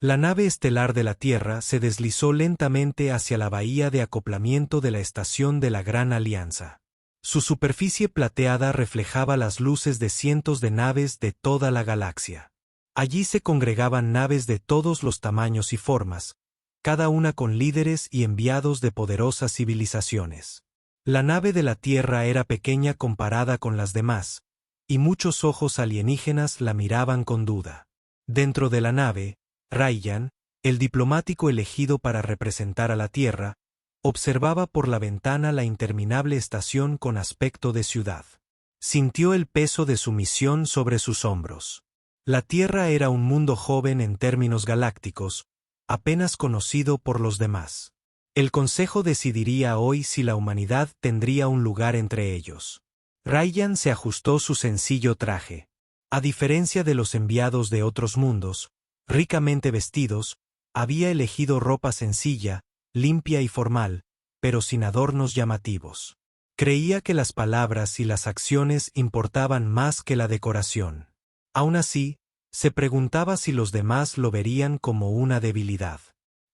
La nave estelar de la Tierra se deslizó lentamente hacia la bahía de acoplamiento de la estación de la Gran Alianza. Su superficie plateada reflejaba las luces de cientos de naves de toda la galaxia. Allí se congregaban naves de todos los tamaños y formas, cada una con líderes y enviados de poderosas civilizaciones. La nave de la Tierra era pequeña comparada con las demás, y muchos ojos alienígenas la miraban con duda. Dentro de la nave, Rayyan, el diplomático elegido para representar a la Tierra, observaba por la ventana la interminable estación con aspecto de ciudad. Sintió el peso de su misión sobre sus hombros. La Tierra era un mundo joven en términos galácticos, apenas conocido por los demás. El Consejo decidiría hoy si la humanidad tendría un lugar entre ellos. Rayyan se ajustó su sencillo traje. A diferencia de los enviados de otros mundos, ricamente vestidos, había elegido ropa sencilla, limpia y formal, pero sin adornos llamativos. Creía que las palabras y las acciones importaban más que la decoración. Aún así, se preguntaba si los demás lo verían como una debilidad.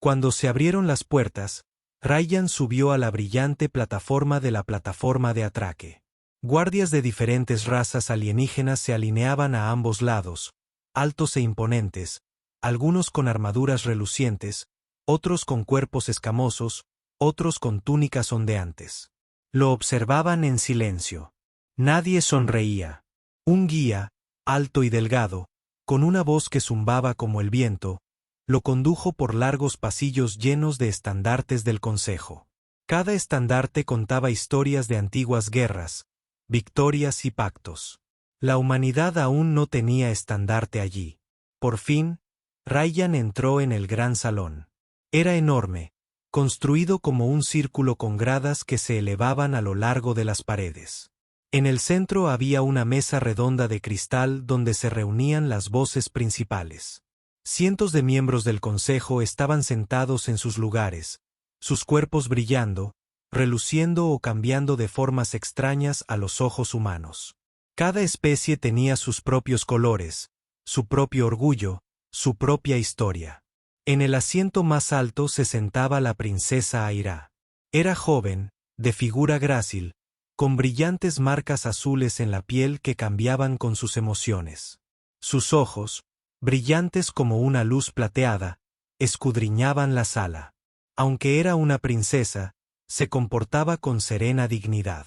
Cuando se abrieron las puertas, Rayyan subió a la brillante plataforma de la plataforma de atraque. Guardias de diferentes razas alienígenas se alineaban a ambos lados, altos e imponentes, algunos con armaduras relucientes, otros con cuerpos escamosos, otros con túnicas ondeantes. Lo observaban en silencio. Nadie sonreía. Un guía, alto y delgado, con una voz que zumbaba como el viento, lo condujo por largos pasillos llenos de estandartes del Consejo. Cada estandarte contaba historias de antiguas guerras, victorias y pactos. La humanidad aún no tenía estandarte allí. Por fin, Rayyan entró en el gran salón. Era enorme, construido como un círculo con gradas que se elevaban a lo largo de las paredes. En el centro había una mesa redonda de cristal donde se reunían las voces principales. Cientos de miembros del Consejo estaban sentados en sus lugares, sus cuerpos brillando, reluciendo o cambiando de formas extrañas a los ojos humanos. Cada especie tenía sus propios colores, su propio orgullo, su propia historia. En el asiento más alto se sentaba la princesa Aira. Era joven, de figura grácil, con brillantes marcas azules en la piel que cambiaban con sus emociones. Sus ojos, brillantes como una luz plateada, escudriñaban la sala. Aunque era una princesa, se comportaba con serena dignidad.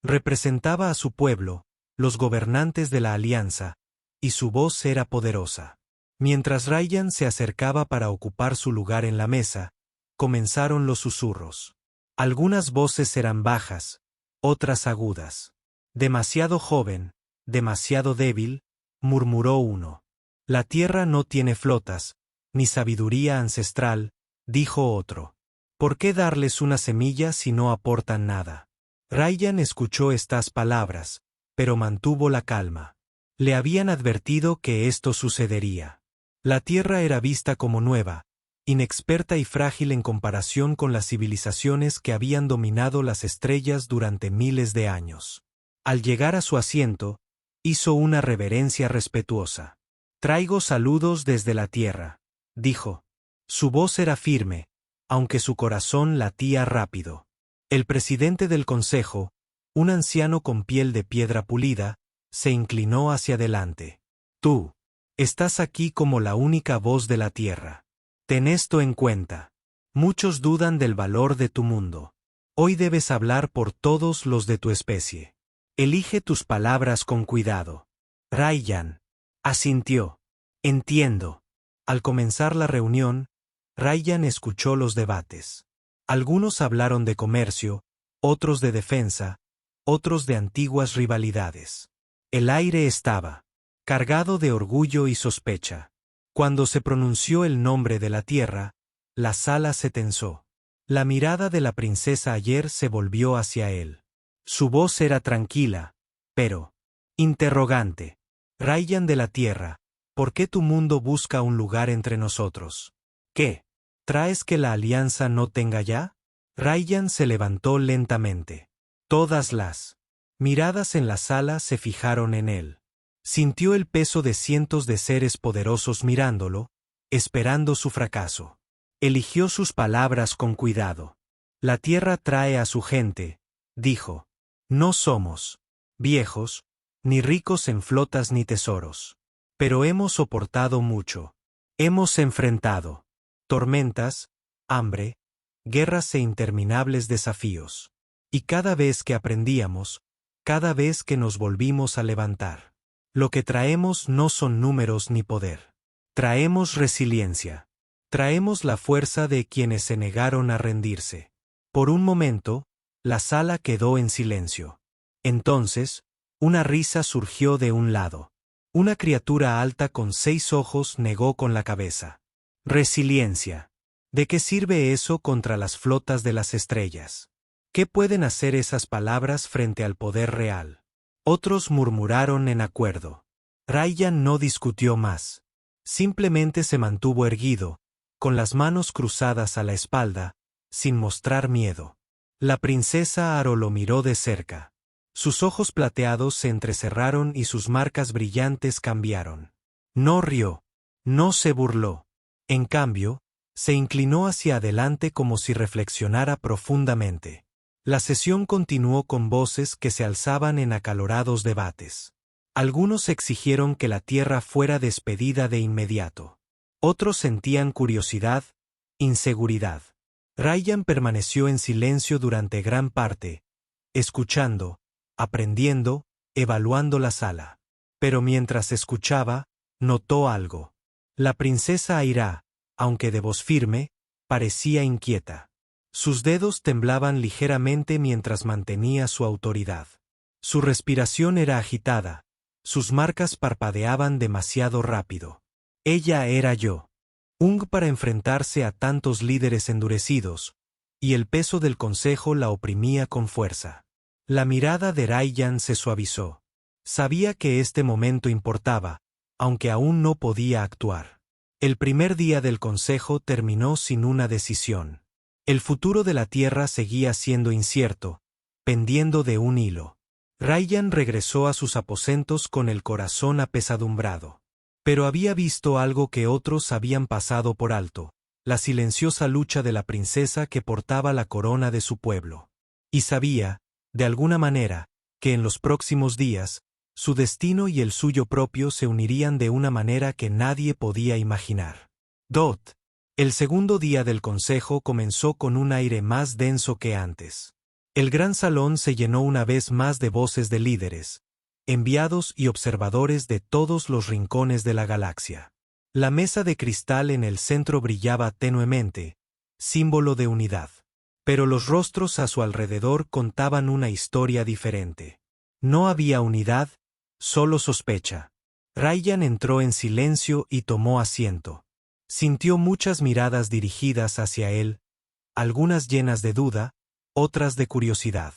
Representaba a su pueblo, los gobernantes de la Alianza, y su voz era poderosa. Mientras Rayyan se acercaba para ocupar su lugar en la mesa, comenzaron los susurros. Algunas voces eran bajas, otras agudas. Demasiado joven, demasiado débil, murmuró uno. La tierra no tiene flotas, ni sabiduría ancestral, dijo otro. ¿Por qué darles una semilla si no aportan nada? Rayyan escuchó estas palabras, pero mantuvo la calma. Le habían advertido que esto sucedería. La Tierra era vista como nueva, inexperta y frágil en comparación con las civilizaciones que habían dominado las estrellas durante miles de años. Al llegar a su asiento, hizo una reverencia respetuosa. «Traigo saludos desde la Tierra», dijo. Su voz era firme, aunque su corazón latía rápido. El presidente del Consejo, un anciano con piel de piedra pulida, se inclinó hacia adelante. «Tú estás aquí como la única voz de la Tierra. Ten esto en cuenta. Muchos dudan del valor de tu mundo. Hoy debes hablar por todos los de tu especie. Elige tus palabras con cuidado». Rayyan asintió. «Entiendo». Al comenzar la reunión, Rayyan escuchó los debates. Algunos hablaron de comercio, otros de defensa, otros de antiguas rivalidades. El aire estaba cargado de orgullo y sospecha. Cuando se pronunció el nombre de la Tierra, la sala se tensó. La mirada de la princesa Ayer se volvió hacia él. Su voz era tranquila, pero interrogante. «Rayyan de la Tierra, ¿por qué tu mundo busca un lugar entre nosotros? ¿Qué? ¿Traes que la alianza no tenga ya?» Rayyan se levantó lentamente. Todas las miradas en la sala se fijaron en él. Sintió el peso de cientos de seres poderosos mirándolo, esperando su fracaso. Eligió sus palabras con cuidado. La tierra trae a su gente, dijo. No somos viejos, ni ricos en flotas ni tesoros. Pero hemos soportado mucho. Hemos enfrentado tormentas, hambre, guerras e interminables desafíos. Y cada vez que aprendíamos, cada vez que nos volvimos a levantar, lo que traemos no son números ni poder. Traemos resiliencia. Traemos la fuerza de quienes se negaron a rendirse. Por un momento, la sala quedó en silencio. Entonces, una risa surgió de un lado. Una criatura alta con 6 ojos negó con la cabeza. Resiliencia. ¿De qué sirve eso contra las flotas de las estrellas? ¿Qué pueden hacer esas palabras frente al poder real? Otros murmuraron en acuerdo. Rayyan no discutió más. Simplemente se mantuvo erguido, con las manos cruzadas a la espalda, sin mostrar miedo. La princesa Aro lo miró de cerca. Sus ojos plateados se entrecerraron y sus marcas brillantes cambiaron. No rió. No se burló. En cambio, se inclinó hacia adelante como si reflexionara profundamente. La sesión continuó con voces que se alzaban en acalorados debates. Algunos exigieron que la tierra fuera despedida de inmediato. Otros sentían curiosidad, inseguridad. Rayyan permaneció en silencio durante gran parte, escuchando, aprendiendo, evaluando la sala. Pero mientras escuchaba, notó algo. La princesa Aira, aunque de voz firme, parecía inquieta. Sus dedos temblaban ligeramente mientras mantenía su autoridad. Su respiración era agitada, sus marcas parpadeaban demasiado rápido. Ella era yo. Ung para enfrentarse a tantos líderes endurecidos, y el peso del consejo la oprimía con fuerza. La mirada de Rayyan se suavizó. Sabía que este momento importaba, aunque aún no podía actuar. El primer día del consejo terminó sin una decisión. El futuro de la Tierra seguía siendo incierto, pendiendo de un hilo. Rayyan regresó a sus aposentos con el corazón apesadumbrado. Pero había visto algo que otros habían pasado por alto, la silenciosa lucha de la princesa que portaba la corona de su pueblo. Y sabía, de alguna manera, que en los próximos días, su destino y el suyo propio se unirían de una manera que nadie podía imaginar. El segundo día del consejo comenzó con un aire más denso que antes. El gran salón se llenó una vez más de voces de líderes, enviados y observadores de todos los rincones de la galaxia. La mesa de cristal en el centro brillaba tenuemente, símbolo de unidad. Pero los rostros a su alrededor contaban una historia diferente. No había unidad, solo sospecha. Rayyan entró en silencio y tomó asiento. Sintió muchas miradas dirigidas hacia él, algunas llenas de duda, otras de curiosidad.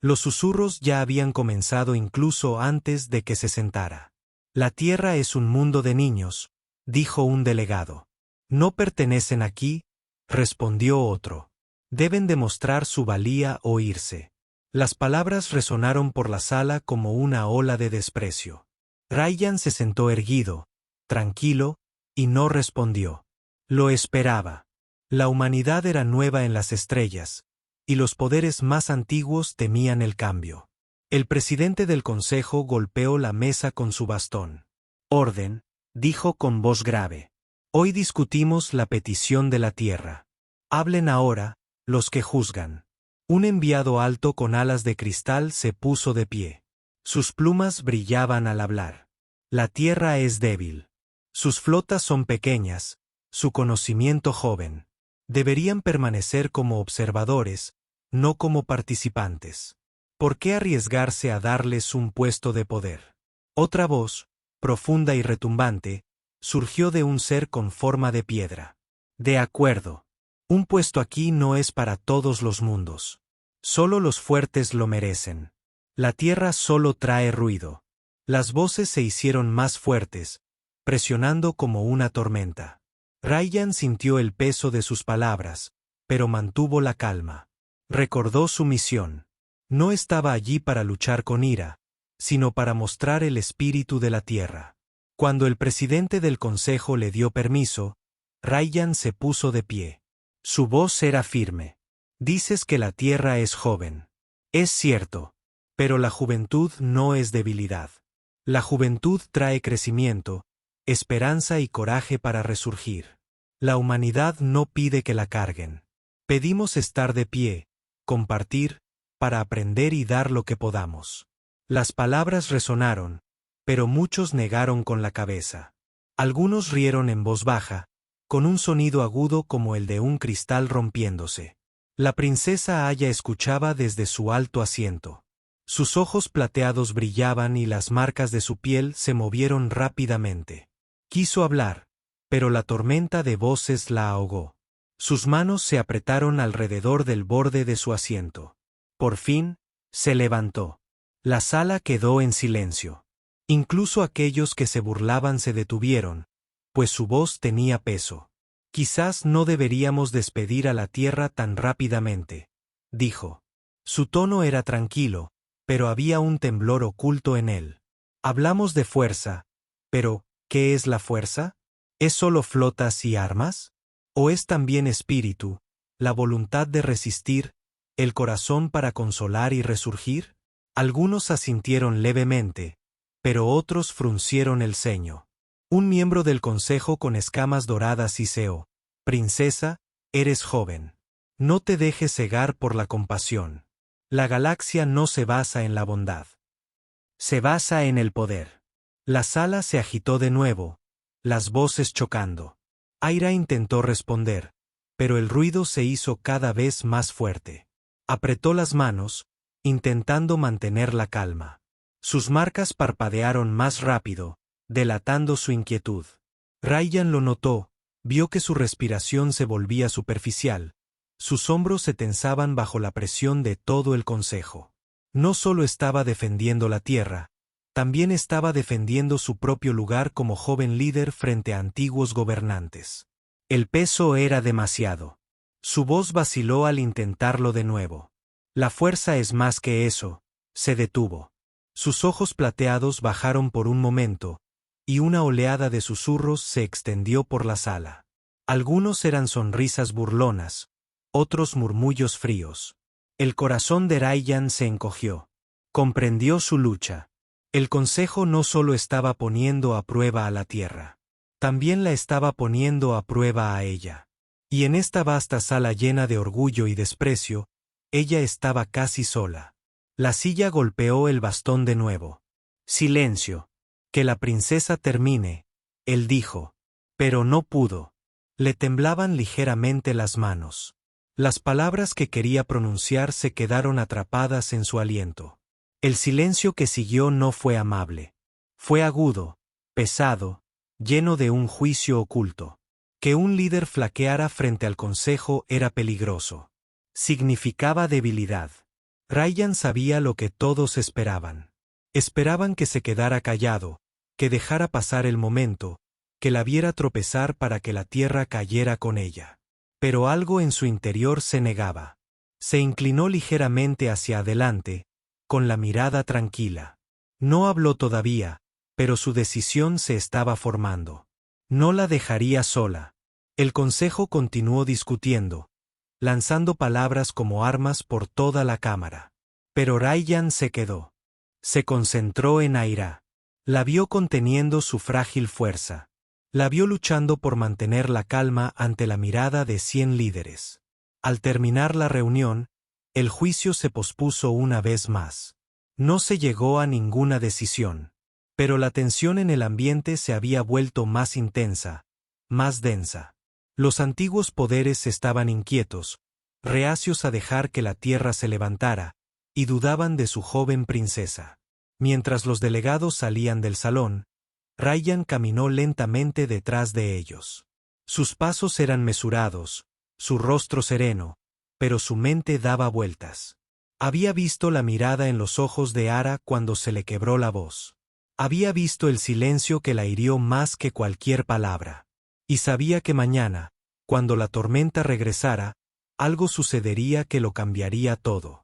Los susurros ya habían comenzado incluso antes de que se sentara. La Tierra es un mundo de niños, dijo un delegado. No pertenecen aquí, respondió otro. Deben demostrar su valía o irse. Las palabras resonaron por la sala como una ola de desprecio. Rayyan se sentó erguido, tranquilo, y no respondió. Lo esperaba. La humanidad era nueva en las estrellas, y los poderes más antiguos temían el cambio. El presidente del consejo golpeó la mesa con su bastón. Orden, dijo con voz grave. Hoy discutimos la petición de la tierra. Hablen ahora, los que juzgan. Un enviado alto con alas de cristal se puso de pie. Sus plumas brillaban al hablar. La tierra es débil. Sus flotas son pequeñas, su conocimiento joven. Deberían permanecer como observadores, no como participantes. ¿Por qué arriesgarse a darles un puesto de poder? Otra voz, profunda y retumbante, surgió de un ser con forma de piedra. De acuerdo. Un puesto aquí no es para todos los mundos. Solo los fuertes lo merecen. La tierra solo trae ruido. Las voces se hicieron más fuertes, presionando como una tormenta. Rayyan sintió el peso de sus palabras, pero mantuvo la calma. Recordó su misión. No estaba allí para luchar con ira, sino para mostrar el espíritu de la tierra. Cuando el presidente del consejo le dio permiso, Rayyan se puso de pie. Su voz era firme. Dices que la tierra es joven. Es cierto. Pero la juventud no es debilidad. La juventud trae crecimiento, esperanza y coraje para resurgir. La humanidad no pide que la carguen. Pedimos estar de pie, compartir, para aprender y dar lo que podamos. Las palabras resonaron, pero muchos negaron con la cabeza. Algunos rieron en voz baja, con un sonido agudo como el de un cristal rompiéndose. La princesa Aya escuchaba desde su alto asiento. Sus ojos plateados brillaban y las marcas de su piel se movieron rápidamente. Quiso hablar, pero la tormenta de voces la ahogó. Sus manos se apretaron alrededor del borde de su asiento. Por fin, se levantó. La sala quedó en silencio. Incluso aquellos que se burlaban se detuvieron, pues su voz tenía peso. Quizás no deberíamos despedir a la tierra tan rápidamente, dijo. Su tono era tranquilo, pero había un temblor oculto en él. Hablamos de fuerza, pero ¿qué es la fuerza? ¿Es solo flotas y armas? ¿O es también espíritu, la voluntad de resistir, el corazón para consolar y resurgir? Algunos asintieron levemente, pero otros fruncieron el ceño. Un miembro del consejo con escamas doradas hiceó: Princesa, eres joven. No te dejes cegar por la compasión. La galaxia no se basa en la bondad. Se basa en el poder. La sala se agitó de nuevo, las voces chocando. Aira intentó responder, pero el ruido se hizo cada vez más fuerte. Apretó las manos, intentando mantener la calma. Sus marcas parpadearon más rápido, delatando su inquietud. Rayyan lo notó, vio que su respiración se volvía superficial. Sus hombros se tensaban bajo la presión de todo el consejo. No solo estaba defendiendo la tierra, también estaba defendiendo su propio lugar como joven líder frente a antiguos gobernantes. El peso era demasiado. Su voz vaciló al intentarlo de nuevo. La fuerza es más que eso. Se detuvo. Sus ojos plateados bajaron por un momento, y una oleada de susurros se extendió por la sala. Algunos eran sonrisas burlonas, otros murmullos fríos. El corazón de Rayyan se encogió. Comprendió su lucha. El consejo no solo estaba poniendo a prueba a la tierra, también la estaba poniendo a prueba a ella. Y en esta vasta sala llena de orgullo y desprecio, ella estaba casi sola. La silla golpeó el bastón de nuevo. Silencio. Que la princesa termine, él dijo. Pero no pudo. Le temblaban ligeramente las manos. Las palabras que quería pronunciar se quedaron atrapadas en su aliento. El silencio que siguió no fue amable. Fue agudo, pesado, lleno de un juicio oculto. Que un líder flaqueara frente al consejo era peligroso. Significaba debilidad. Rayyan sabía lo que todos esperaban. Esperaban que se quedara callado, que dejara pasar el momento, que la viera tropezar para que la tierra cayera con ella. Pero algo en su interior se negaba. Se inclinó ligeramente hacia adelante, con la mirada tranquila. No habló todavía, pero su decisión se estaba formando. No la dejaría sola. El consejo continuó discutiendo, lanzando palabras como armas por toda la cámara. Pero Rayyan se quedó. Se concentró en Aira. La vio conteniendo su frágil fuerza. La vio luchando por mantener la calma ante la mirada de 100 líderes. Al terminar la reunión, el juicio se pospuso una vez más. No se llegó a ninguna decisión. Pero la tensión en el ambiente se había vuelto más intensa, más densa. Los antiguos poderes estaban inquietos, reacios a dejar que la tierra se levantara, y dudaban de su joven princesa. Mientras los delegados salían del salón, Rayyan caminó lentamente detrás de ellos. Sus pasos eran mesurados, su rostro sereno, pero su mente daba vueltas. Había visto la mirada en los ojos de Ara cuando se le quebró la voz. Había visto el silencio que la hirió más que cualquier palabra. Y sabía que mañana, cuando la tormenta regresara, algo sucedería que lo cambiaría todo.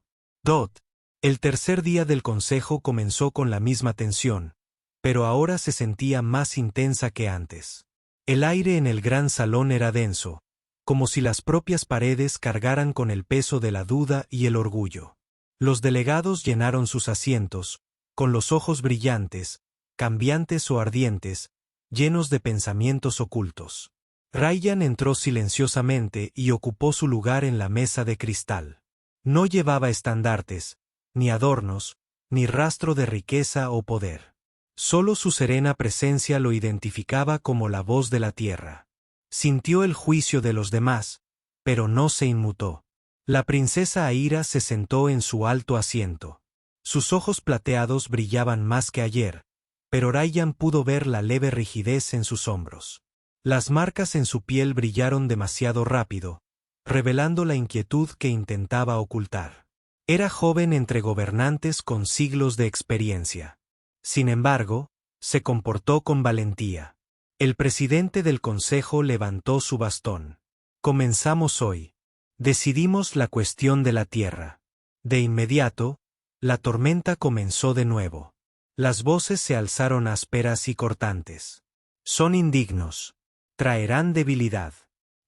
El tercer día del consejo comenzó con la misma tensión, pero ahora se sentía más intensa que antes. El aire en el gran salón era denso, como si las propias paredes cargaran con el peso de la duda y el orgullo. Los delegados llenaron sus asientos, con los ojos brillantes, cambiantes o ardientes, llenos de pensamientos ocultos. Ryan entró silenciosamente y ocupó su lugar en la mesa de cristal. No llevaba estandartes, ni adornos, ni rastro de riqueza o poder. Solo su serena presencia lo identificaba como la voz de la tierra. Sintió el juicio de los demás, pero no se inmutó. La princesa Aira se sentó en su alto asiento. Sus ojos plateados brillaban más que ayer, pero Ryan pudo ver la leve rigidez en sus hombros. Las marcas en su piel brillaron demasiado rápido, revelando la inquietud que intentaba ocultar. Era joven entre gobernantes con siglos de experiencia. Sin embargo, se comportó con valentía. El presidente del consejo levantó su bastón. Comenzamos hoy. Decidimos la cuestión de la tierra. De inmediato, la tormenta comenzó de nuevo. Las voces se alzaron ásperas y cortantes. Son indignos. Traerán debilidad.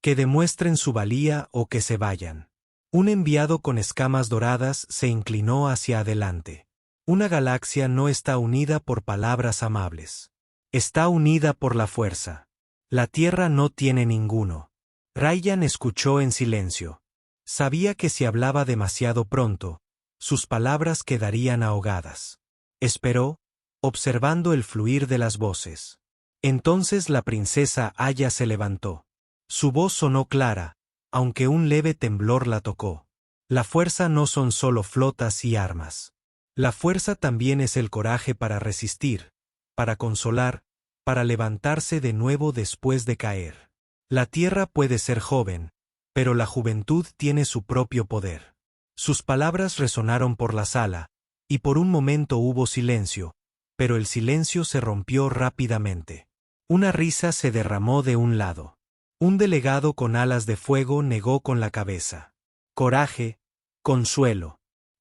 Que demuestren su valía o que se vayan. Un enviado con escamas doradas se inclinó hacia adelante. Una galaxia no está unida por palabras amables. Está unida por la fuerza. La Tierra no tiene ninguno. Ryan escuchó en silencio. Sabía que si hablaba demasiado pronto, sus palabras quedarían ahogadas. Esperó, observando el fluir de las voces. Entonces la princesa Aya se levantó. Su voz sonó clara, aunque un leve temblor la tocó. La fuerza no son solo flotas y armas. La fuerza también es el coraje para resistir, para consolar, para levantarse de nuevo después de caer. La tierra puede ser joven, pero la juventud tiene su propio poder. Sus palabras resonaron por la sala, y por un momento hubo silencio, pero el silencio se rompió rápidamente. Una risa se derramó de un lado. Un delegado con alas de fuego negó con la cabeza. Coraje, consuelo.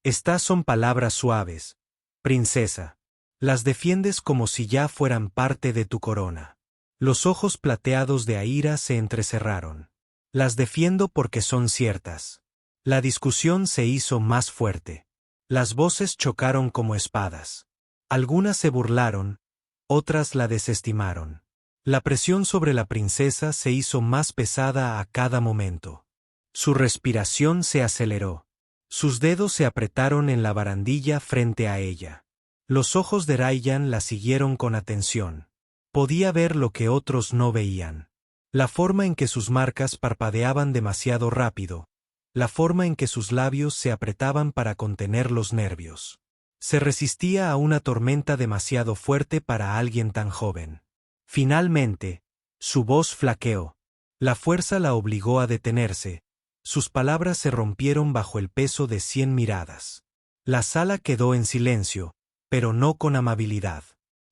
Estas son palabras suaves, princesa. Las defiendes como si ya fueran parte de tu corona. Los ojos plateados de Aira se entrecerraron. Las defiendo porque son ciertas. La discusión se hizo más fuerte. Las voces chocaron como espadas. Algunas se burlaron, otras la desestimaron. La presión sobre la princesa se hizo más pesada a cada momento. Su respiración se aceleró. Sus dedos se apretaron en la barandilla frente a ella. Los ojos de Ryan la siguieron con atención. Podía ver lo que otros no veían. La forma en que sus marcas parpadeaban demasiado rápido. La forma en que sus labios se apretaban para contener los nervios. Se resistía a una tormenta demasiado fuerte para alguien tan joven. Finalmente, su voz flaqueó. La fuerza la obligó a detenerse. Sus palabras se rompieron bajo el peso de 100 miradas. La sala quedó en silencio, pero no con amabilidad.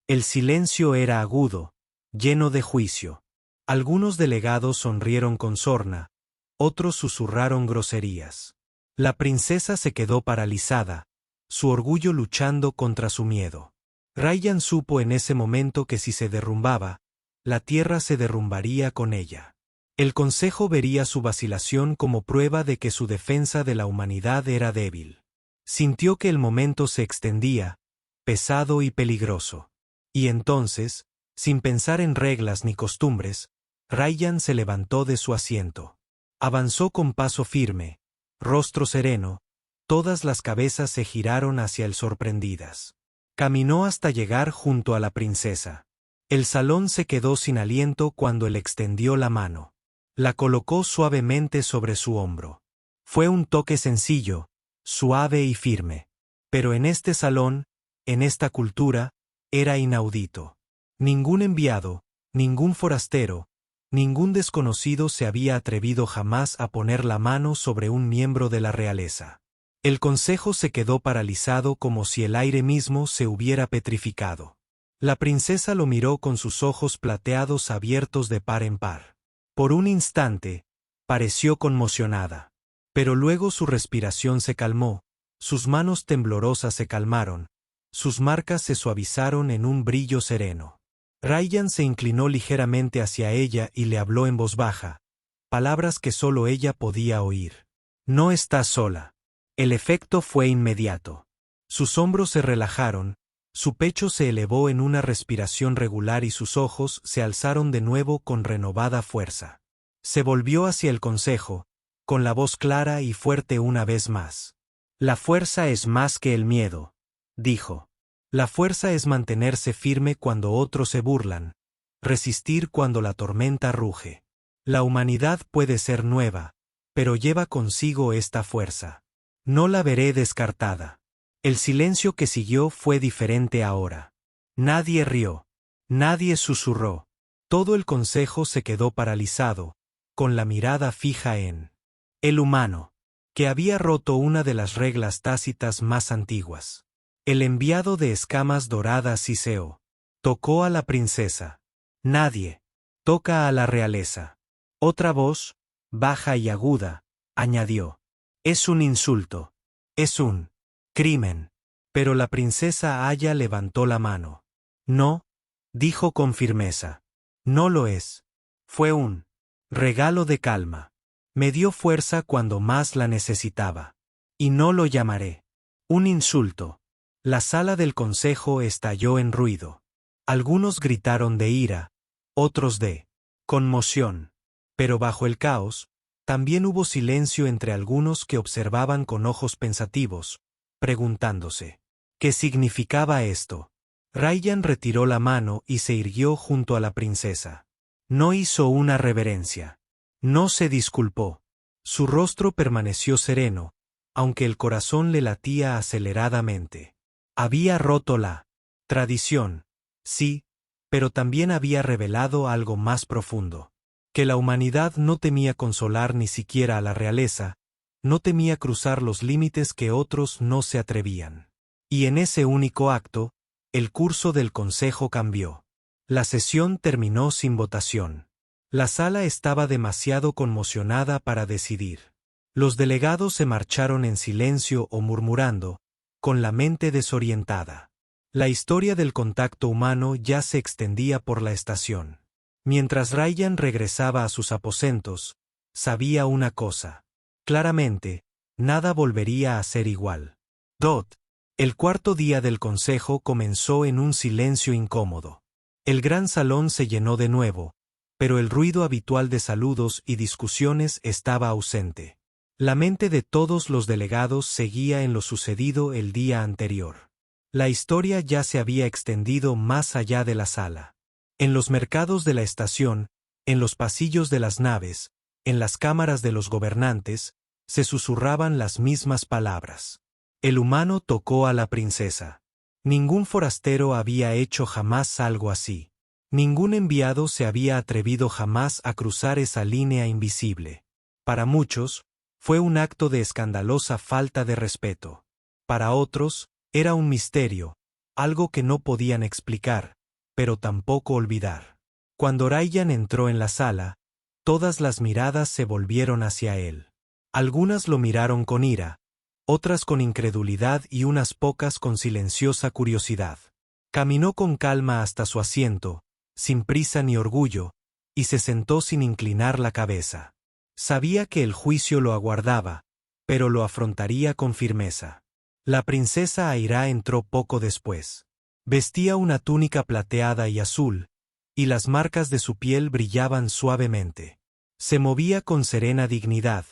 El silencio era agudo, lleno de juicio. Algunos delegados sonrieron con sorna, otros susurraron groserías. La princesa se quedó paralizada, su orgullo luchando contra su miedo. Ryan supo en ese momento que si se derrumbaba, la tierra se derrumbaría con ella. El consejo vería su vacilación como prueba de que su defensa de la humanidad era débil. Sintió que el momento se extendía, pesado y peligroso. Y entonces, sin pensar en reglas ni costumbres, Ryan se levantó de su asiento. Avanzó con paso firme, rostro sereno, todas las cabezas se giraron hacia él sorprendidas. Caminó hasta llegar junto a la princesa. El salón se quedó sin aliento cuando él extendió la mano. La colocó suavemente sobre su hombro. Fue un toque sencillo, suave y firme. Pero en este salón, en esta cultura, era inaudito. Ningún enviado, ningún forastero, ningún desconocido se había atrevido jamás a poner la mano sobre un miembro de la realeza. El consejo se quedó paralizado como si el aire mismo se hubiera petrificado. La princesa lo miró con sus ojos plateados abiertos de par en par. Por un instante, pareció conmocionada. Pero luego su respiración se calmó, sus manos temblorosas se calmaron, sus marcas se suavizaron en un brillo sereno. Rayyan se inclinó ligeramente hacia ella y le habló en voz baja, palabras que solo ella podía oír. No estás sola. El efecto fue inmediato. Sus hombros se relajaron, su pecho se elevó en una respiración regular y sus ojos se alzaron de nuevo con renovada fuerza. Se volvió hacia el consejo, con la voz clara y fuerte una vez más. La fuerza es más que el miedo, dijo. La fuerza es mantenerse firme cuando otros se burlan, resistir cuando la tormenta ruge. La humanidad puede ser nueva, pero lleva consigo esta fuerza. No la veré descartada. El silencio que siguió fue diferente ahora. Nadie rió. Nadie susurró. Todo el consejo se quedó paralizado, con la mirada fija en el humano, que había roto una de las reglas tácitas más antiguas. El enviado de escamas doradas Siseo tocó a la princesa. Nadie toca a la realeza. Otra voz, baja y aguda, añadió. Es un insulto. Es un crimen. Pero la princesa Aya levantó la mano. No, dijo con firmeza. No lo es. Fue un regalo de calma. Me dio fuerza cuando más la necesitaba. Y no lo llamaré un insulto. La sala del consejo estalló en ruido. Algunos gritaron de ira, otros de conmoción. Pero bajo el caos, también hubo silencio entre algunos que observaban con ojos pensativos, preguntándose, ¿qué significaba esto? Rayyan retiró la mano y se irguió junto a la princesa. No hizo una reverencia. No se disculpó. Su rostro permaneció sereno, aunque el corazón le latía aceleradamente. Había roto la tradición, sí, pero también había revelado algo más profundo. Que la humanidad no temía consolar ni siquiera a la realeza, no temía cruzar los límites que otros no se atrevían. Y en ese único acto, el curso del consejo cambió. La sesión terminó sin votación. La sala estaba demasiado conmocionada para decidir. Los delegados se marcharon en silencio o murmurando, con la mente desorientada. La historia del contacto humano ya se extendía por la estación. Mientras Rayyan regresaba a sus aposentos, sabía una cosa. Claramente, nada volvería a ser igual. El cuarto día del consejo comenzó en un silencio incómodo. El gran salón se llenó de nuevo, pero el ruido habitual de saludos y discusiones estaba ausente. La mente de todos los delegados seguía en lo sucedido el día anterior. La historia ya se había extendido más allá de la sala. En los mercados de la estación, en los pasillos de las naves, en las cámaras de los gobernantes, se susurraban las mismas palabras. El humano tocó a la princesa. Ningún forastero había hecho jamás algo así. Ningún enviado se había atrevido jamás a cruzar esa línea invisible. Para muchos, fue un acto de escandalosa falta de respeto. Para otros, era un misterio, algo que no podían explicar, pero tampoco olvidar. Cuando Rayyan entró en la sala, todas las miradas se volvieron hacia él. Algunas lo miraron con ira, otras con incredulidad y unas pocas con silenciosa curiosidad. Caminó con calma hasta su asiento, sin prisa ni orgullo, y se sentó sin inclinar la cabeza. Sabía que el juicio lo aguardaba, pero lo afrontaría con firmeza. La princesa Aira entró poco después. Vestía una túnica plateada y azul, y las marcas de su piel brillaban suavemente. Se movía con serena dignidad,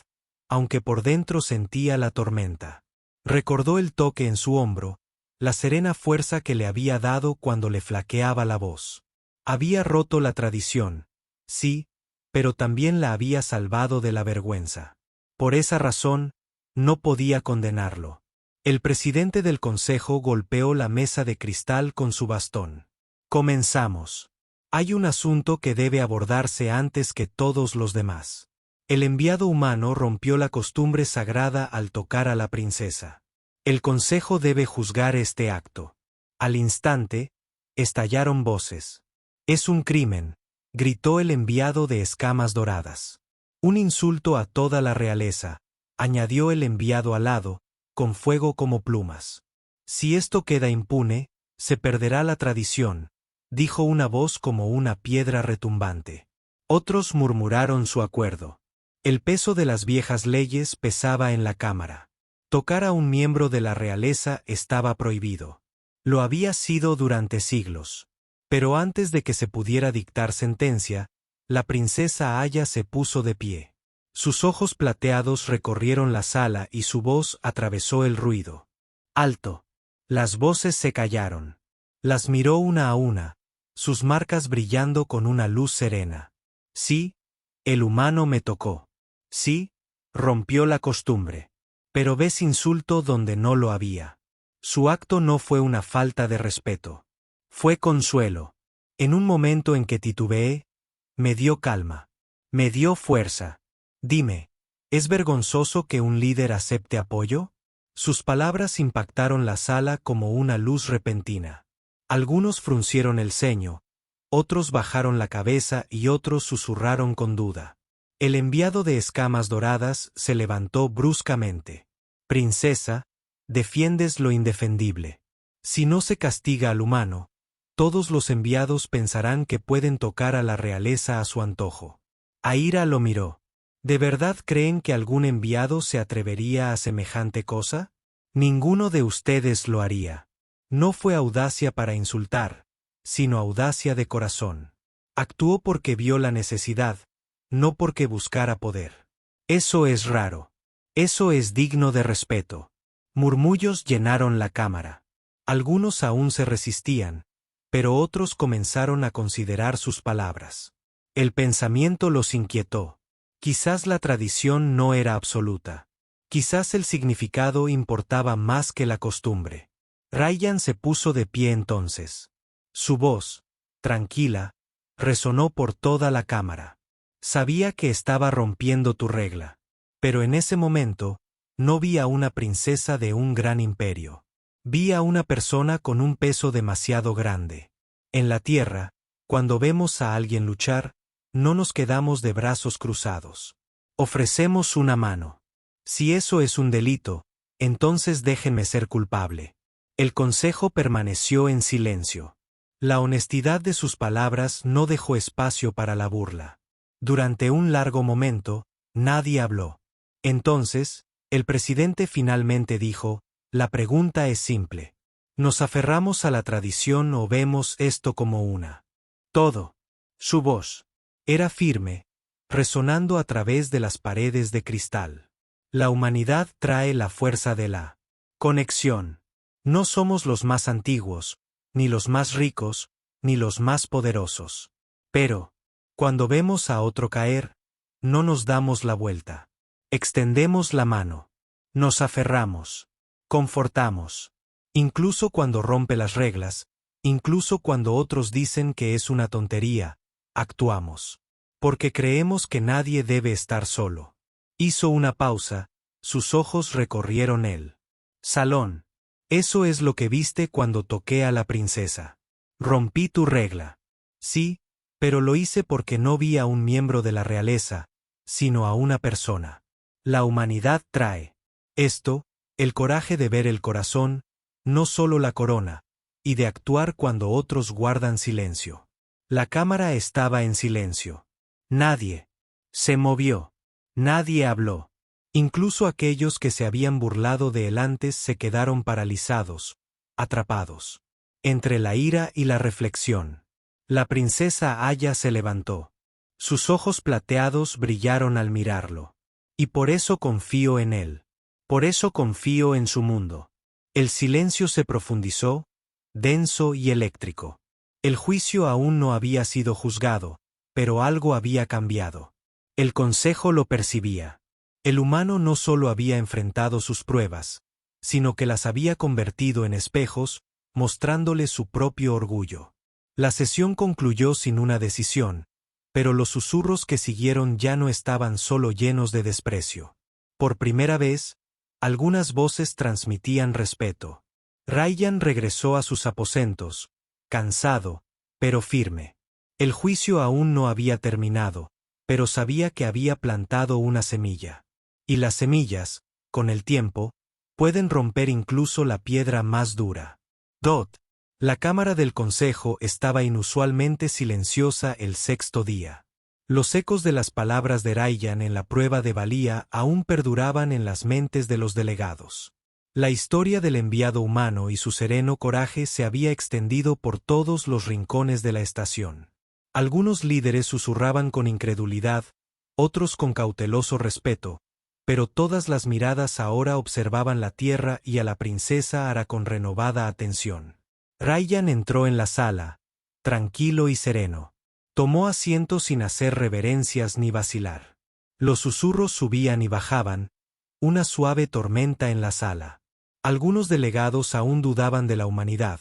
aunque por dentro sentía la tormenta. Recordó el toque en su hombro, la serena fuerza que le había dado cuando le flaqueaba la voz. Había roto la tradición, sí, pero también la había salvado de la vergüenza. Por esa razón, no podía condenarlo. El presidente del consejo golpeó la mesa de cristal con su bastón. Comenzamos. Hay un asunto que debe abordarse antes que todos los demás. El enviado humano rompió la costumbre sagrada al tocar a la princesa. El consejo debe juzgar este acto. Al instante, estallaron voces. Es un crimen, gritó el enviado de escamas doradas. Un insulto a toda la realeza, añadió el enviado alado, con fuego como plumas. Si esto queda impune, se perderá la tradición, dijo una voz como una piedra retumbante. Otros murmuraron su acuerdo. El peso de las viejas leyes pesaba en la cámara. Tocar a un miembro de la realeza estaba prohibido. Lo había sido durante siglos. Pero antes de que se pudiera dictar sentencia, la princesa Aya se puso de pie. Sus ojos plateados recorrieron la sala y su voz atravesó el ruido. ¡Alto! Las voces se callaron. Las miró una a una, sus marcas brillando con una luz serena. Sí, el humano me tocó. Sí, rompió la costumbre. Pero ves insulto donde no lo había. Su acto no fue una falta de respeto. Fue consuelo. En un momento en que titubeé, me dio calma. Me dio fuerza. Dime, ¿es vergonzoso que un líder acepte apoyo? Sus palabras impactaron la sala como una luz repentina. Algunos fruncieron el ceño, otros bajaron la cabeza y otros susurraron con duda. El enviado de escamas doradas se levantó bruscamente. Princesa, defiendes lo indefendible. Si no se castiga al humano, todos los enviados pensarán que pueden tocar a la realeza a su antojo. Aira lo miró. ¿De verdad creen que algún enviado se atrevería a semejante cosa? Ninguno de ustedes lo haría. No fue audacia para insultar, sino audacia de corazón. Actuó porque vio la necesidad, no porque buscara poder. Eso es raro. Eso es digno de respeto. Murmullos llenaron la cámara. Algunos aún se resistían, pero otros comenzaron a considerar sus palabras. El pensamiento los inquietó. Quizás la tradición no era absoluta. Quizás el significado importaba más que la costumbre. Rayyan se puso de pie entonces. Su voz, tranquila, resonó por toda la cámara. Sabía que estaba rompiendo tu regla. Pero en ese momento, no vi a una princesa de un gran imperio. Vi a una persona con un peso demasiado grande. En la tierra, cuando vemos a alguien luchar, no nos quedamos de brazos cruzados. Ofrecemos una mano. Si eso es un delito, entonces déjenme ser culpable. El consejo permaneció en silencio. La honestidad de sus palabras no dejó espacio para la burla. Durante un largo momento, nadie habló. Entonces, el presidente finalmente dijo, la pregunta es simple. ¿Nos aferramos a la tradición o vemos esto como una? Todo. Su voz era firme, resonando a través de las paredes de cristal. La humanidad trae la fuerza de la conexión. No somos los más antiguos, ni los más ricos, ni los más poderosos. Pero, cuando vemos a otro caer, no nos damos la vuelta. Extendemos la mano. Nos aferramos. Confortamos. Incluso cuando rompe las reglas, incluso cuando otros dicen que es una tontería, actuamos. Porque creemos que nadie debe estar solo. Hizo una pausa, sus ojos recorrieron el salón. Eso es lo que viste cuando toqué a la princesa. Rompí tu regla. Sí, pero lo hice porque no vi a un miembro de la realeza, sino a una persona. La humanidad trae esto, el coraje de ver el corazón, no solo la corona, y de actuar cuando otros guardan silencio. La cámara estaba en silencio. Nadie se movió. Nadie habló. Incluso aquellos que se habían burlado de él antes se quedaron paralizados, atrapados. Entre la ira y la reflexión. La princesa Aya se levantó. Sus ojos plateados brillaron al mirarlo. Y por eso confío en él. Por eso confío en su mundo. El silencio se profundizó, denso y eléctrico. El juicio aún no había sido juzgado, pero algo había cambiado. El consejo lo percibía. El humano no solo había enfrentado sus pruebas, sino que las había convertido en espejos, mostrándole su propio orgullo. La sesión concluyó sin una decisión, pero los susurros que siguieron ya no estaban solo llenos de desprecio. Por primera vez, algunas voces transmitían respeto. Rayyan regresó a sus aposentos, cansado, pero firme. El juicio aún no había terminado, pero sabía que había plantado una semilla. Y las semillas, con el tiempo, pueden romper incluso la piedra más dura. Dot. La cámara del consejo estaba inusualmente silenciosa el sexto día. Los ecos de las palabras de Rayyan en la prueba de valía aún perduraban en las mentes de los delegados. La historia del enviado humano y su sereno coraje se había extendido por todos los rincones de la estación. Algunos líderes susurraban con incredulidad, otros con cauteloso respeto, pero todas las miradas ahora observaban la tierra y a la princesa Ara con renovada atención. Rayyan entró en la sala, tranquilo y sereno. Tomó asiento sin hacer reverencias ni vacilar. Los susurros subían y bajaban, una suave tormenta en la sala. Algunos delegados aún dudaban de la humanidad,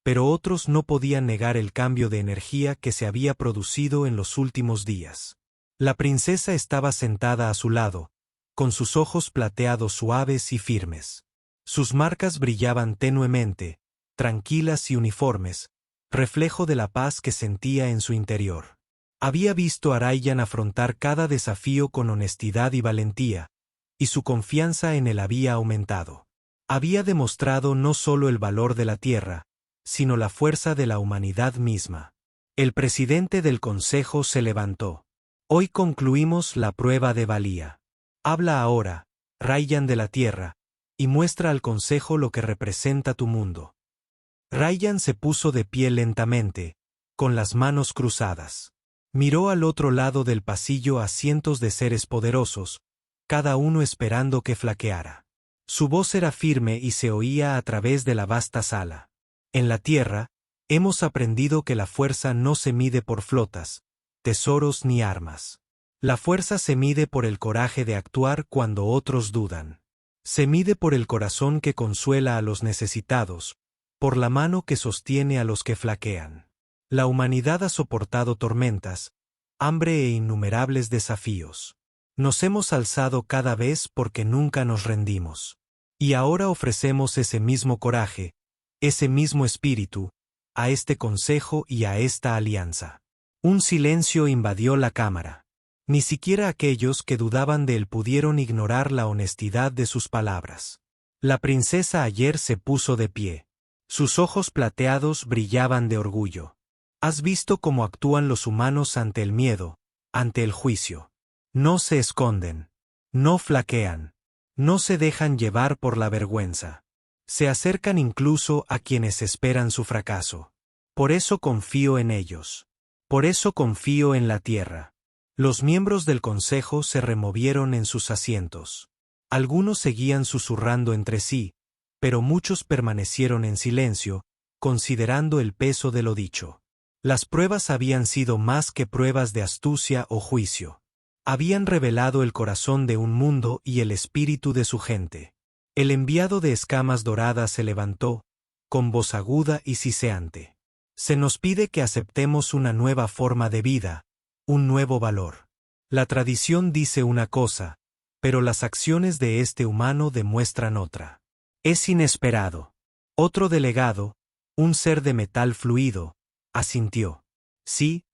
pero otros no podían negar el cambio de energía que se había producido en los últimos días. La princesa estaba sentada a su lado, con sus ojos plateados suaves y firmes. Sus marcas brillaban tenuemente, tranquilas y uniformes, reflejo de la paz que sentía en su interior. Había visto a Rayyan afrontar cada desafío con honestidad y valentía, y su confianza en él había aumentado. Había demostrado no solo el valor de la tierra, sino la fuerza de la humanidad misma. El presidente del consejo se levantó. Hoy concluimos la prueba de valía. Habla ahora, Rayyan de la tierra, y muestra al consejo lo que representa tu mundo. Rayyan se puso de pie lentamente, con las manos cruzadas. Miró al otro lado del pasillo a cientos de seres poderosos, cada uno esperando que flaqueara. Su voz era firme y se oía a través de la vasta sala. En la tierra, hemos aprendido que la fuerza no se mide por flotas, tesoros ni armas. La fuerza se mide por el coraje de actuar cuando otros dudan. Se mide por el corazón que consuela a los necesitados, por la mano que sostiene a los que flaquean. La humanidad ha soportado tormentas, hambre e innumerables desafíos. Nos hemos alzado cada vez porque nunca nos rendimos. Y ahora ofrecemos ese mismo coraje, ese mismo espíritu, a este consejo y a esta alianza. Un silencio invadió la cámara. Ni siquiera aquellos que dudaban de él pudieron ignorar la honestidad de sus palabras. La princesa ayer se puso de pie. Sus ojos plateados brillaban de orgullo. ¿Has visto cómo actúan los humanos ante el miedo, ante el juicio? No se esconden, no flaquean, no se dejan llevar por la vergüenza. Se acercan incluso a quienes esperan su fracaso. Por eso confío en ellos. Por eso confío en la tierra. Los miembros del consejo se removieron en sus asientos. Algunos seguían susurrando entre sí, pero muchos permanecieron en silencio, considerando el peso de lo dicho. Las pruebas habían sido más que pruebas de astucia o juicio. Habían revelado el corazón de un mundo y el espíritu de su gente. El enviado de escamas doradas se levantó, con voz aguda y siseante. Se nos pide que aceptemos una nueva forma de vida, un nuevo valor. La tradición dice una cosa, pero las acciones de este humano demuestran otra. Es inesperado. Otro delegado, un ser de metal fluido, asintió. Sí,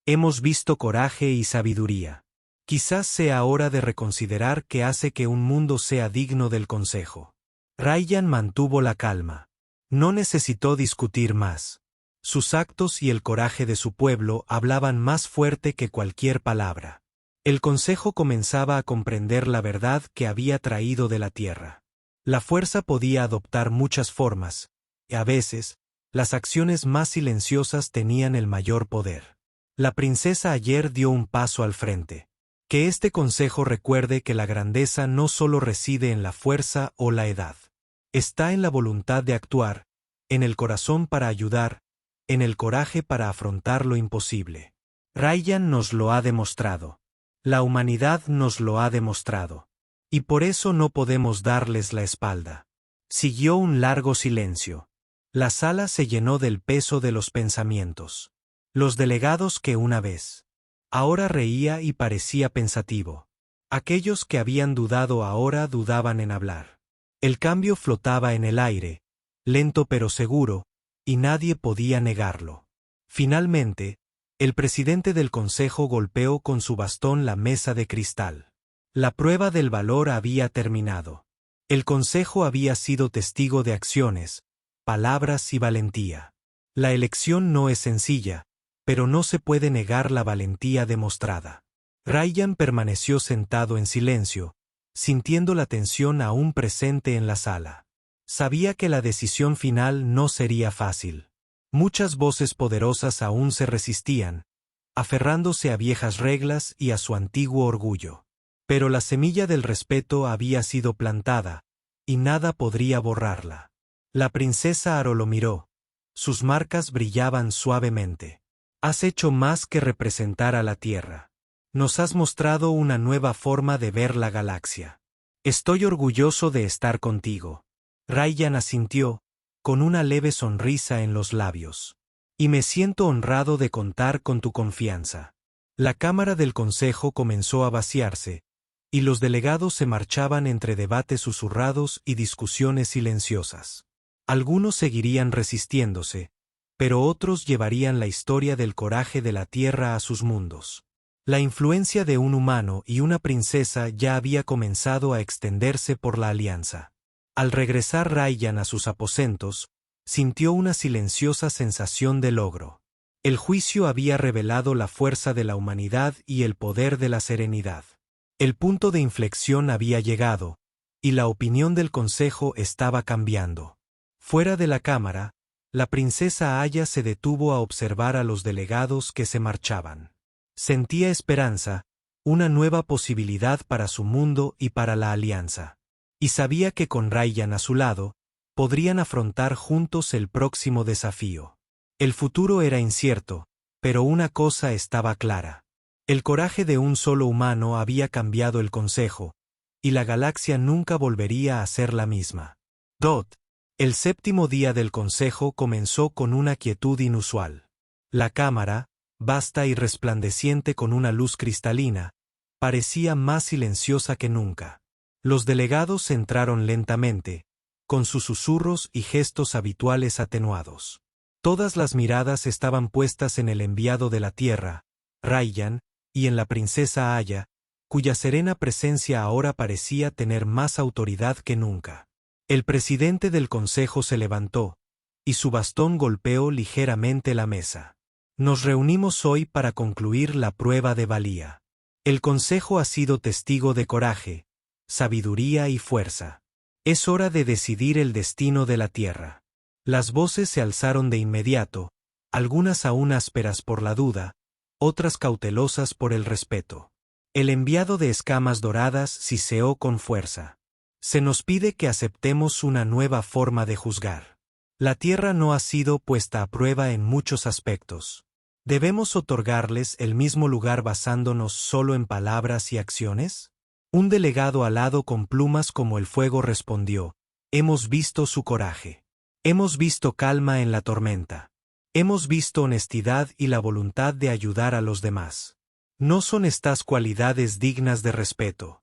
hemos visto coraje y sabiduría. Quizás sea hora de reconsiderar qué hace que un mundo sea digno del consejo. Rayyan mantuvo la calma. No necesitó discutir más. Sus actos y el coraje de su pueblo hablaban más fuerte que cualquier palabra. El consejo comenzaba a comprender la verdad que había traído de la tierra. La fuerza podía adoptar muchas formas, y a veces, las acciones más silenciosas tenían el mayor poder. La princesa ayer dio un paso al frente. Que este consejo recuerde que la grandeza no solo reside en la fuerza o la edad. Está en la voluntad de actuar, en el corazón para ayudar, en el coraje para afrontar lo imposible. Rayyan nos lo ha demostrado. La humanidad nos lo ha demostrado. Y por eso no podemos darles la espalda. Siguió un largo silencio. La sala se llenó del peso de los pensamientos. Los delegados que una vez. Ahora reía y parecía pensativo. Aquellos que habían dudado ahora dudaban en hablar. El cambio flotaba en el aire, lento pero seguro, y nadie podía negarlo. Finalmente, el presidente del consejo golpeó con su bastón la mesa de cristal. La prueba del valor había terminado. El consejo había sido testigo de acciones, palabras y valentía. La elección no es sencilla, pero no se puede negar la valentía demostrada. Ryan permaneció sentado en silencio, sintiendo la tensión aún presente en la sala. Sabía que la decisión final no sería fácil. Muchas voces poderosas aún se resistían, aferrándose a viejas reglas y a su antiguo orgullo. Pero la semilla del respeto había sido plantada, y nada podría borrarla. La princesa Aro lo miró. Sus marcas brillaban suavemente. Has hecho más que representar a la Tierra. Nos has mostrado una nueva forma de ver la galaxia. Estoy orgulloso de estar contigo. Ryan asintió, con una leve sonrisa en los labios. Y me siento honrado de contar con tu confianza. La cámara del consejo comenzó a vaciarse, y los delegados se marchaban entre debates susurrados y discusiones silenciosas. Algunos seguirían resistiéndose, pero otros llevarían la historia del coraje de la Tierra a sus mundos. La influencia de un humano y una princesa ya había comenzado a extenderse por la alianza. Al regresar Ryan a sus aposentos, sintió una silenciosa sensación de logro. El juicio había revelado la fuerza de la humanidad y el poder de la serenidad. El punto de inflexión había llegado, y la opinión del consejo estaba cambiando. Fuera de la cámara, la princesa Aya se detuvo a observar a los delegados que se marchaban. Sentía esperanza, una nueva posibilidad para su mundo y para la alianza. Y sabía que con Ryan a su lado, podrían afrontar juntos el próximo desafío. El futuro era incierto, pero una cosa estaba clara. El coraje de un solo humano había cambiado el consejo, y la galaxia nunca volvería a ser la misma. El séptimo día del consejo comenzó con una quietud inusual. La cámara, vasta y resplandeciente con una luz cristalina, parecía más silenciosa que nunca. Los delegados entraron lentamente, con sus susurros y gestos habituales atenuados. Todas las miradas estaban puestas en el enviado de la Tierra, Ryan, y en la princesa Aya, cuya serena presencia ahora parecía tener más autoridad que nunca. El presidente del consejo se levantó, y su bastón golpeó ligeramente la mesa. Nos reunimos hoy para concluir la prueba de valía. El consejo ha sido testigo de coraje, sabiduría y fuerza. Es hora de decidir el destino de la Tierra. Las voces se alzaron de inmediato, algunas aún ásperas por la duda, otras cautelosas por el respeto. El enviado de escamas doradas siseó con fuerza. Se nos pide que aceptemos una nueva forma de juzgar. La Tierra no ha sido puesta a prueba en muchos aspectos. ¿Debemos otorgarles el mismo lugar basándonos solo en palabras y acciones? Un delegado alado con plumas como el fuego respondió: hemos visto su coraje. Hemos visto calma en la tormenta. Hemos visto honestidad y la voluntad de ayudar a los demás. ¿No son estas cualidades dignas de respeto?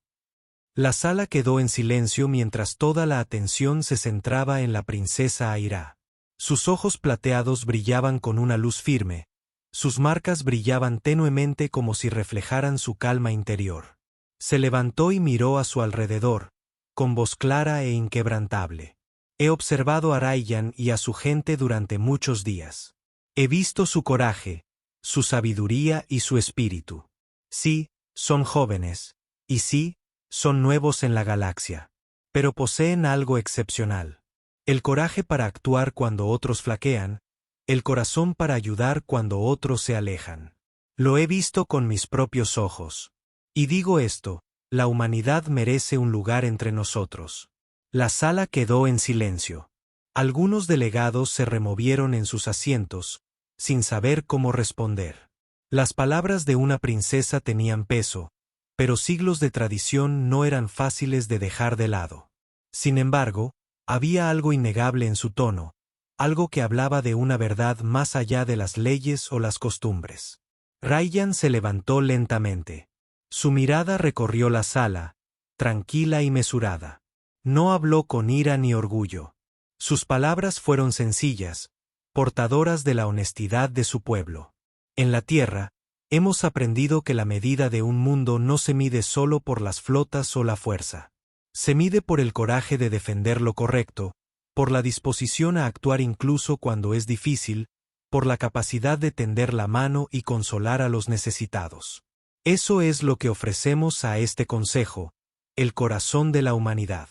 La sala quedó en silencio mientras toda la atención se centraba en la princesa Aira. Sus ojos plateados brillaban con una luz firme, sus marcas brillaban tenuemente como si reflejaran su calma interior. Se levantó y miró a su alrededor, con voz clara e inquebrantable. He observado a Ryan y a su gente durante muchos días. He visto su coraje, su sabiduría y su espíritu. Sí, son jóvenes, y sí, son nuevos en la galaxia. Pero poseen algo excepcional. El coraje para actuar cuando otros flaquean, el corazón para ayudar cuando otros se alejan. Lo he visto con mis propios ojos. Y digo esto, la humanidad merece un lugar entre nosotros. La sala quedó en silencio. Algunos delegados se removieron en sus asientos, sin saber cómo responder. Las palabras de una princesa tenían peso, pero siglos de tradición no eran fáciles de dejar de lado. Sin embargo, había algo innegable en su tono, algo que hablaba de una verdad más allá de las leyes o las costumbres. Ryan se levantó lentamente. Su mirada recorrió la sala, tranquila y mesurada. No habló con ira ni orgullo. Sus palabras fueron sencillas, portadoras de la honestidad de su pueblo. En la Tierra, hemos aprendido que la medida de un mundo no se mide solo por las flotas o la fuerza. Se mide por el coraje de defender lo correcto, por la disposición a actuar incluso cuando es difícil, por la capacidad de tender la mano y consolar a los necesitados. Eso es lo que ofrecemos a este consejo, el corazón de la humanidad.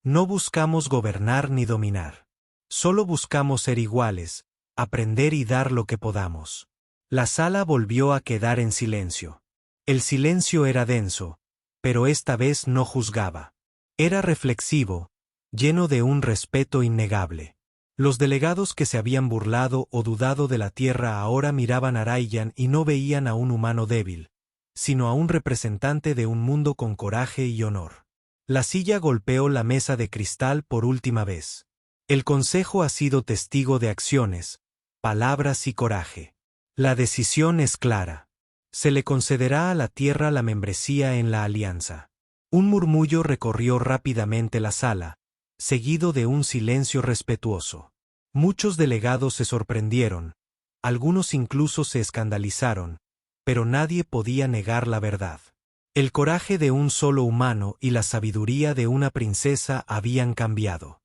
No buscamos gobernar ni dominar. Solo buscamos ser iguales, aprender y dar lo que podamos. La sala volvió a quedar en silencio. El silencio era denso, pero esta vez no juzgaba. Era reflexivo, lleno de un respeto innegable. Los delegados que se habían burlado o dudado de la Tierra ahora miraban a Rayyan y no veían a un humano débil, sino a un representante de un mundo con coraje y honor. La silla golpeó la mesa de cristal por última vez. El Consejo ha sido testigo de acciones, palabras y coraje. La decisión es clara. Se le concederá a la Tierra la membresía en la Alianza. Un murmullo recorrió rápidamente la sala, seguido de un silencio respetuoso. Muchos delegados se sorprendieron, algunos incluso se escandalizaron, pero nadie podía negar la verdad. El coraje de un solo humano y la sabiduría de una princesa habían cambiado.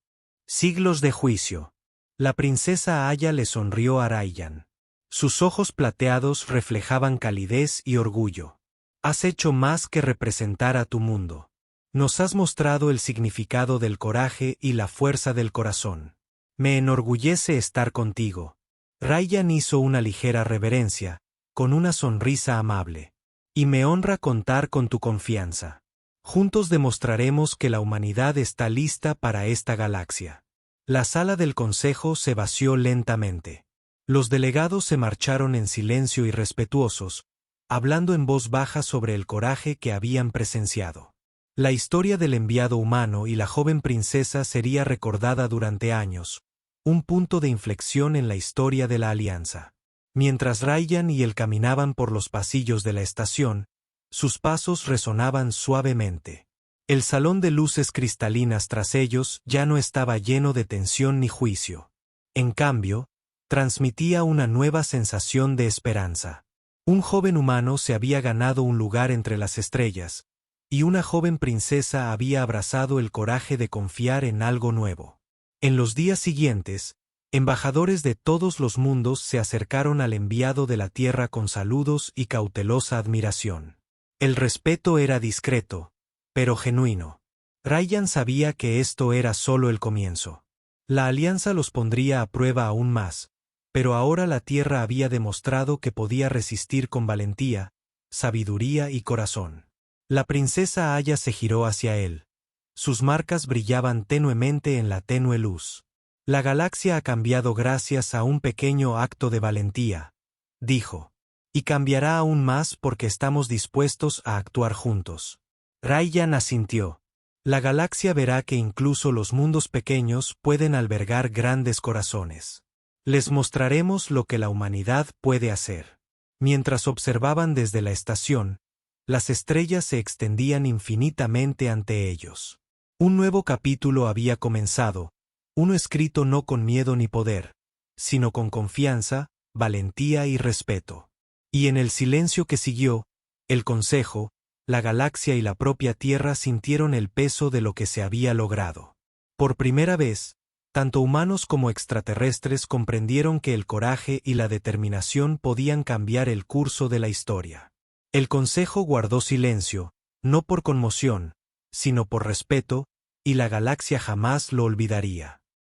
Siglos de juicio. La princesa Aya le sonrió a Rayyan. Sus ojos plateados reflejaban calidez y orgullo. Has hecho más que representar a tu mundo. Nos has mostrado el significado del coraje y la fuerza del corazón. Me enorgullece estar contigo. Rayyan hizo una ligera reverencia, con una sonrisa amable. Y me honra contar con tu confianza. Juntos demostraremos que la humanidad está lista para esta galaxia. La sala del consejo se vació lentamente. Los delegados se marcharon en silencio y respetuosos, hablando en voz baja sobre el coraje que habían presenciado. La historia del enviado humano y la joven princesa sería recordada durante años, un punto de inflexión en la historia de la Alianza. Mientras Rayyan y él caminaban por los pasillos de la estación, sus pasos resonaban suavemente. El salón de luces cristalinas tras ellos ya no estaba lleno de tensión ni juicio. En cambio, transmitía una nueva sensación de esperanza. Un joven humano se había ganado un lugar entre las estrellas, y una joven princesa había abrazado el coraje de confiar en algo nuevo. En los días siguientes, embajadores de todos los mundos se acercaron al enviado de la Tierra con saludos y cautelosa admiración. El respeto era discreto, pero genuino. Rayyan sabía que esto era solo el comienzo. La alianza los pondría a prueba aún más, pero ahora la Tierra había demostrado que podía resistir con valentía, sabiduría y corazón. La princesa Aya se giró hacia él. Sus marcas brillaban tenuemente en la tenue luz. La galaxia ha cambiado gracias a un pequeño acto de valentía, dijo. Y cambiará aún más porque estamos dispuestos a actuar juntos. Rayyan asintió. La galaxia verá que incluso los mundos pequeños pueden albergar grandes corazones. Les mostraremos lo que la humanidad puede hacer. Mientras observaban desde la estación, las estrellas se extendían infinitamente ante ellos. Un nuevo capítulo había comenzado, uno escrito no con miedo ni poder, sino con confianza, valentía y respeto. Y en el silencio que siguió, el Consejo, la galaxia y la propia Tierra sintieron el peso de lo que se había logrado. Por primera vez, tanto humanos como extraterrestres comprendieron que el coraje y la determinación podían cambiar el curso de la historia. El Consejo guardó silencio, no por conmoción, sino por respeto, y la galaxia jamás lo olvidaría.